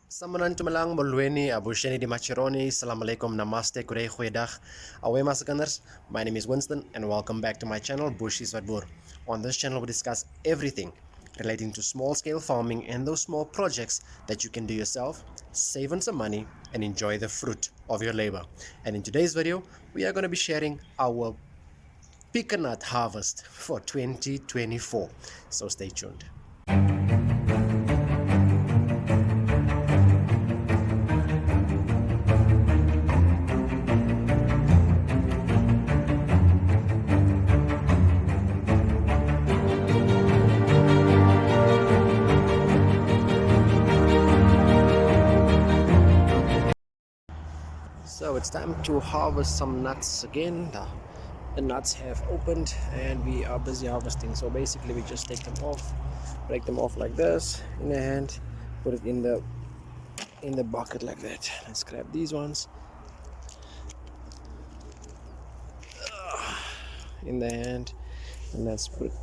Samanan tumalang molweni abusheni di machironi. Assalamualaikum, namaste, kudai goeiedag. Away masakanders, my name is Winston and welcome back to my channel Bushies Vadboer. On this channel we discuss everything relating to small scale farming and those small projects that you can do yourself, save on some money and enjoy the fruit of your labor. And in today's video, we are going to be sharing our pecan nut harvest for 2024. So stay tuned. So it's time to harvest some nuts again. The nuts have opened and we are busy harvesting. So basically we just take them off, break them off like this in the hand, put it in the bucket like that. Let's grab these ones in the hand and let's put it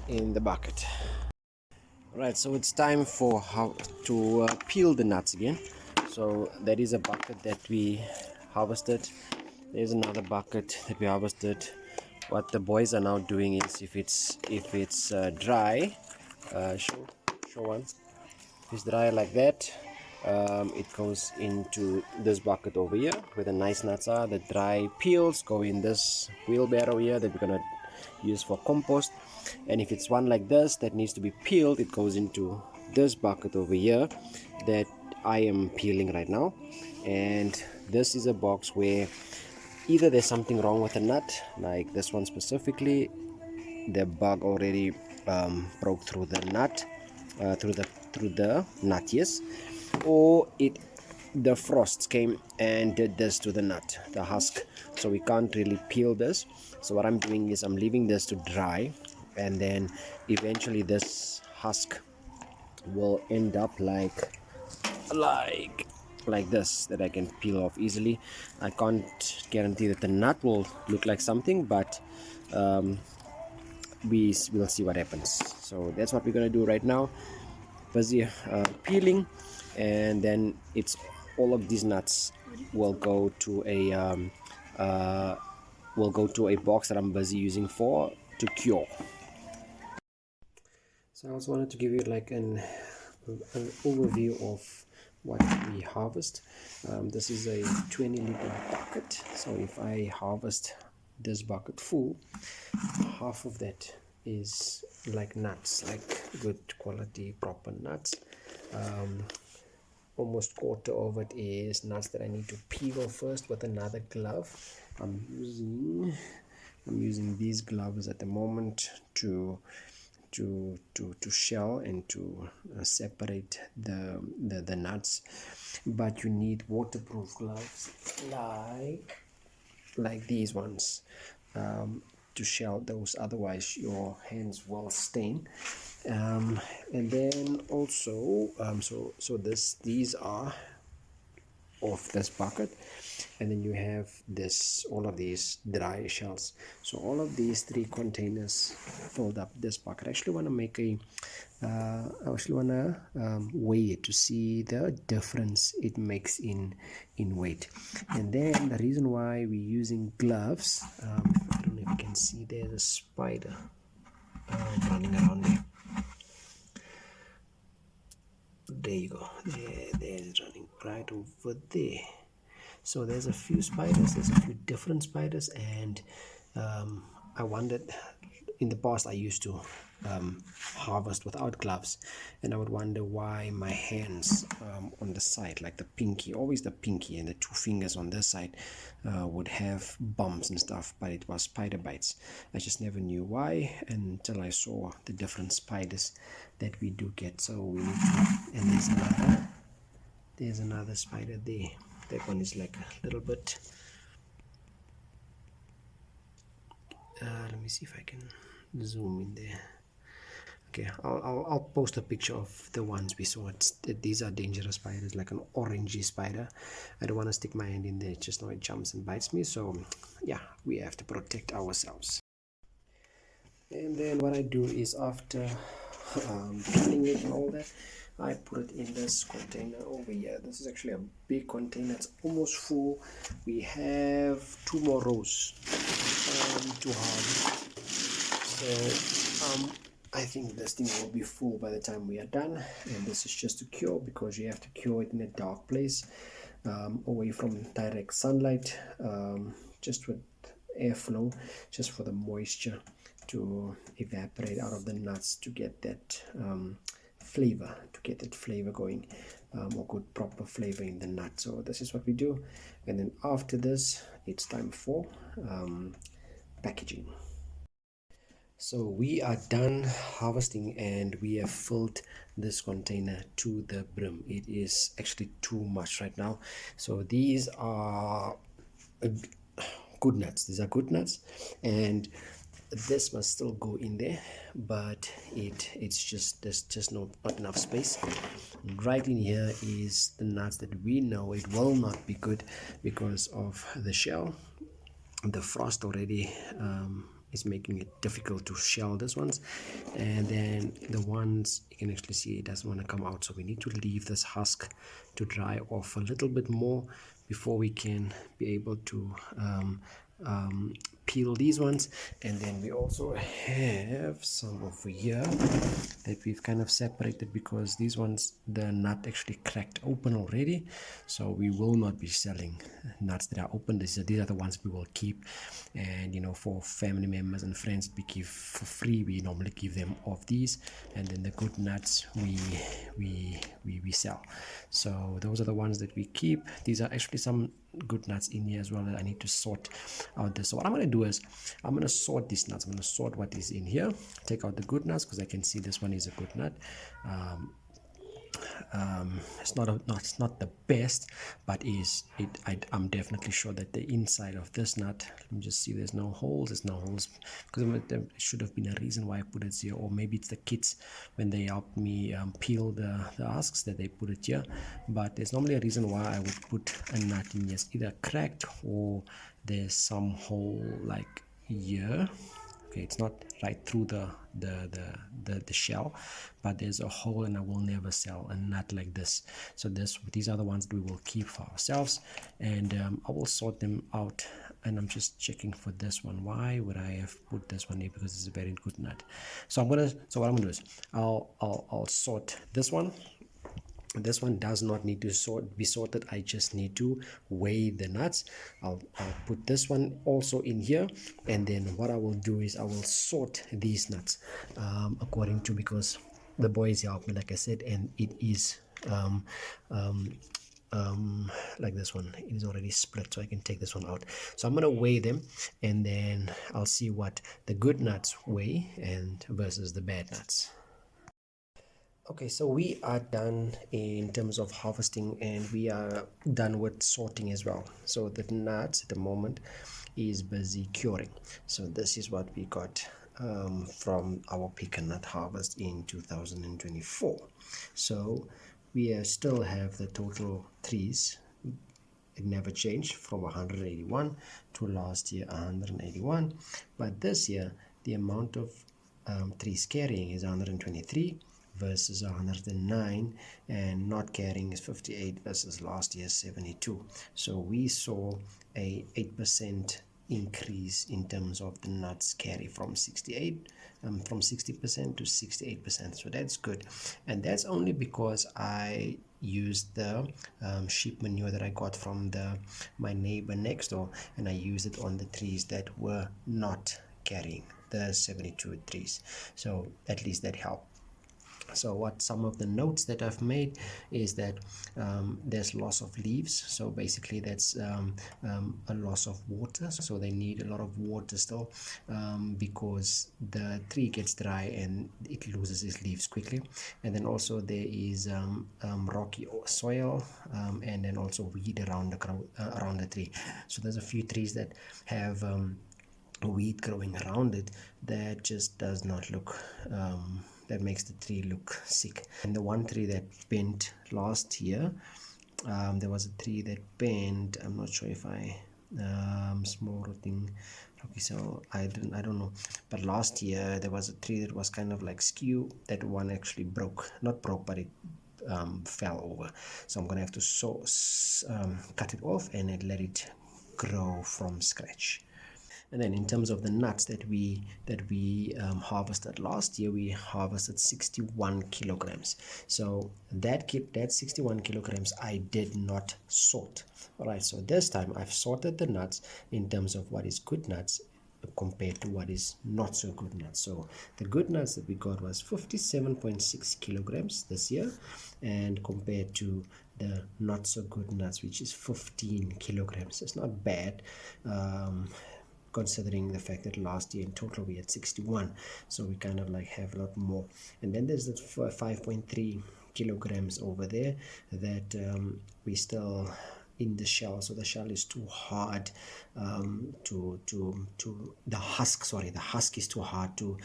in the bucket. Right, so it's time for how to peel the nuts again. So that is a bucket that we harvested. There's another bucket that we harvested. What the boys are now doing is, if it's dry, show one. If it's dry like that, it goes into this bucket over here where the nice nuts are. The dry peels go in this wheelbarrow here that we're gonna use for compost. And if it's one like this that needs to be peeled, it goes into this bucket over here that I am peeling right now. And this is a box where either there's something wrong with the nut, like this one specifically, the bug already broke through the nut, through the nut, yes, or the frost came and did this to the nut, the husk, so we can't really peel this. So what I'm doing is I'm leaving this to dry, and then eventually this husk will end up like this, that I can peel off easily. I can't guarantee that the nut will look like something, but we will see what happens. So that's what we're gonna do right now. Busy peeling, and then it's all of these nuts will go to a box that I'm busy using to cure. So I also wanted to give you like an overview of what we harvest. This is a 20-liter bucket, so if I harvest this bucket full, half of that is like nuts, like good quality proper nuts. Almost quarter of it is nuts that I need to peel first with another glove. I'm using these gloves at the moment to shell and to separate the nuts, but you need waterproof gloves like these ones to shell those, otherwise your hands will stain. And then also these are of this bucket, and then you have all of these dry shells. So all of these 3 containers filled up this bucket. I actually want to make weigh it to see the difference it makes in weight. And then the reason why we're using gloves, I don't know if you can see, there's a spider running around there. There you go. There's running right over there. So there's a few spiders, there's a few different spiders, and I wondered, in the past I used to harvest without gloves, and I would wonder why my hands on the side, like the pinky, always the pinky and the 2 fingers on this side, would have bumps and stuff, but it was spider bites. I just never knew why until I saw the different spiders that we do get. So we need to, and there's another spider there. That one is like a little bit, let me see if I can zoom in there. Okay, I'll post a picture of the ones we saw. These are dangerous spiders, like an orangey spider. I don't want to stick my hand in there, just know it jumps and bites me. So yeah, we have to protect ourselves. And then what I do is, after peeling it and all that, I put it in this container over here. This is actually a big container. It's almost full. We have 2 more rows to harvest. So I think this thing will be full by the time we are done. And this is just to cure, because you have to cure it in a dark place, away from direct sunlight, just with airflow, just for the moisture to evaporate out of the nuts, to get that flavor, going, or good proper flavor in the nut. So this is what we do, and then after this it's time for packaging. So we are done harvesting, and we have filled this container to the brim. It is actually too much right now. So these are good nuts. These are good nuts, and this must still go in there, but it's just, there's just not enough space. Right in here is the nuts that we know it will not be good because of the shell. The frost already is making it difficult to shell these ones, and then the ones you can actually see it doesn't want to come out, so we need to leave this husk to dry off a little bit more before we can be able to peel these ones. And then we also have some over here that we've kind of separated, because these ones, the nut actually cracked open already, so we will not be selling nuts that are open. These are the ones we will keep, and for family members and friends we give for free. We normally give them of these, and then the good nuts we sell. So those are the ones that we keep. These are actually some good nuts in here as well that I need to sort out this. So what I'm going to do is I'm going to sort these nuts. I'm going to sort what is in here, take out the good nuts, because I can see this one is a good nut. It's not the best, but I'm definitely sure that the inside of this nut, let me just see, there's no holes, because there should have been a reason why I put it here, or maybe it's the kids when they helped me peel the husks that they put it here. But there's normally a reason why I would put a nut in here. It's either cracked or there's some hole like here. Okay, it's not right through the shell, but there's a hole, and I will never sell a nut like this. So these are the ones that we will keep for ourselves, and I will sort them out. And I'm just checking for this one. Why would I have put this one here? Because it's a very good nut. So what I'm gonna do is I'll sort this one. This one does not need to be sorted. I just need to weigh the nuts. I'll put this one also in here, and then what I will do is I will sort these nuts according to, because the boys help me, like I said, and it is like this one, it is already split, so I can take this one out. So I'm going to weigh them, and then I'll see what the good nuts weigh and versus the bad nuts. Okay, so we are done in terms of harvesting, and we are done with sorting as well. So the nuts at the moment is busy curing. So this is what we got from our pecan nut harvest in 2024. So we still have the total trees. It never changed from 181 to last year 181, but this year the amount of trees carrying is 123 versus 109, and not carrying is 58 versus last year's 72. So we saw a 8% increase in terms of the nuts carry from 60% to 68%. So that's good, and that's only because I used the sheep manure that I got from my neighbor next door, and I used it on the trees that were not carrying the 72 trees. So at least that helped. So what some of the notes that I've made is that there's loss of leaves. So basically that's a loss of water. So they need a lot of water still, because the tree gets dry and it loses its leaves quickly. And then also there is rocky soil, and then also weed around the tree. So there's a few trees that have weed growing around it that just does not look that makes the tree look sick. And the one tree that bent last year, there was a tree that bent, I'm not sure if I small thing, okay, so I don't know, but last year there was a tree that was kind of like skew. That one actually broke, not broke, but it fell over. So I'm gonna have to cut it off and then let it grow from scratch. And then in terms of the nuts that we harvested last year, we harvested 61 kilograms. So that 61 kilograms I did not sort. All right, so this time I've sorted the nuts in terms of what is good nuts compared to what is not so good nuts. So the good nuts that we got was 57.6 kilograms this year, and compared to the not so good nuts, which is 15 kilograms. It's not bad, considering the fact that last year in total we had 61, so we kind of like have a lot more. And then there's the 5.3 kilograms over there that we still in the shell. So the shell is too hard to the husk is too hard to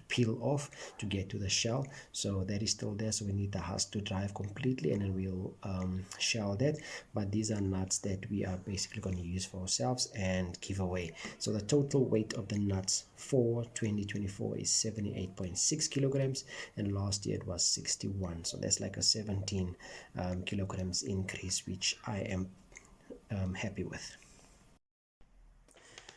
peel off to get to the shell. So that is still there, so we need the husk to dry completely, and then we'll shell that. But these are nuts that we are basically going to use for ourselves and give away. So the total weight of the nuts for 2024 is 78.6 kilograms, and last year it was 61. So that's like a 17 kilograms increase, which I am happy with.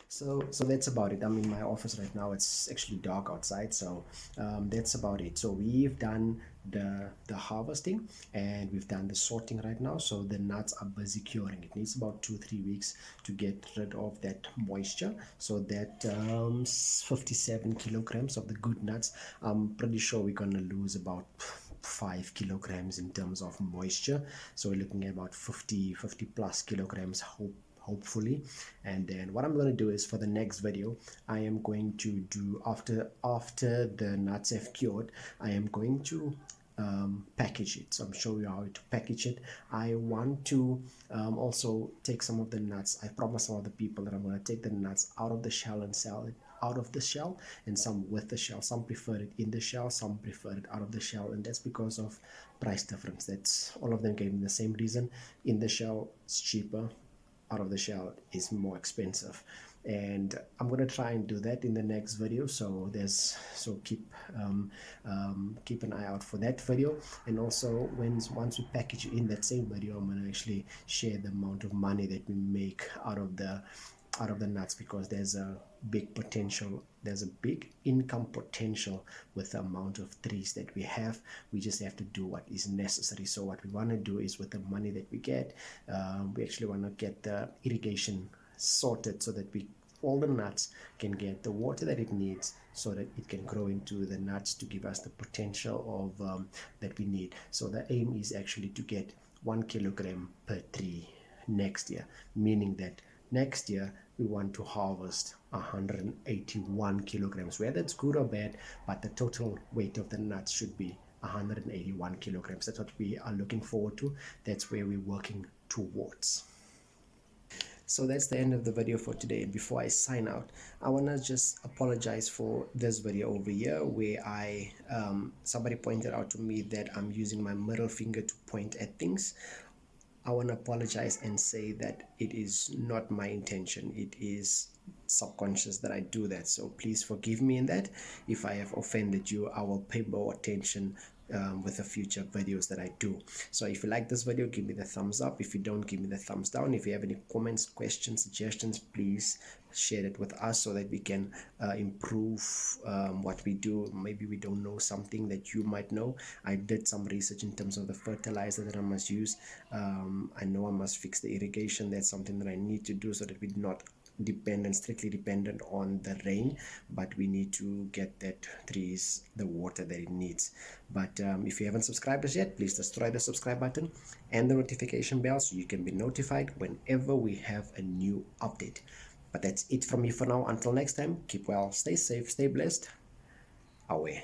So that's about it. I'm in my office right now. It's actually dark outside, so that's about it. So we've done the harvesting and we've done the sorting right now. So the nuts are busy curing. It needs about 2-3 weeks to get rid of that moisture. So that 57 kilograms of the good nuts, I'm pretty sure we're gonna lose about 5 kilograms in terms of moisture. So we're looking at about 50 plus kilograms hopefully. And then what I'm going to do is, for the next video, I am going to do, after the nuts have cured, I am going to package it. So I'm showing you how to package it. I want to also take some of the nuts. I promised some of the people that I'm going to take the nuts out of the shell and sell it out of the shell, and some with the shell. Some prefer it in the shell, some prefer it out of the shell, and that's because of price difference. That's all of them gave me the same reason. In the shell it's cheaper, out of the shell is more expensive, and I'm gonna try and do that in the next video. So keep an eye out for that video. And also once we package it in that same video, I'm gonna actually share the amount of money that we make out of the nuts, because there's a big potential, there's a big income potential with the amount of trees that we have. We just have to do what is necessary. So what we want to do is, with the money that we get, we actually want to get the irrigation sorted so that all the nuts can get the water that it needs, so that it can grow into the nuts to give us the potential of that we need. So the aim is actually to get 1 kilogram per tree next year, meaning that next year we want to harvest 181 kilograms. Whether it's good or bad, but the total weight of the nuts should be 181 kilograms. That's what we are looking forward to. That's where we're working towards. So that's the end of the video for today. And before I sign out, I want to just apologize for this video over here, where somebody pointed out to me that I'm using my middle finger to point at things. I want to apologize and say that it is not my intention. It is subconscious that I do that. So please forgive me in that. If I have offended you, I will pay more attention with the future videos that I do. So if you like this video, give me the thumbs up. If you don't, give me the thumbs down. If you have any comments, questions, suggestions, please share it with us so that we can improve what we do. Maybe we don't know something that you might know. I did some research in terms of the fertilizer that I must use. I know I must fix the irrigation. That's something that I need to do, so that we're not strictly dependent on the rain, but we need to get that trees the water that it needs. But if you haven't subscribed us yet, please destroy the subscribe button and the notification bell so you can be notified whenever we have a new update. But that's it from me for now. Until next time, keep well, stay safe, stay blessed. Away.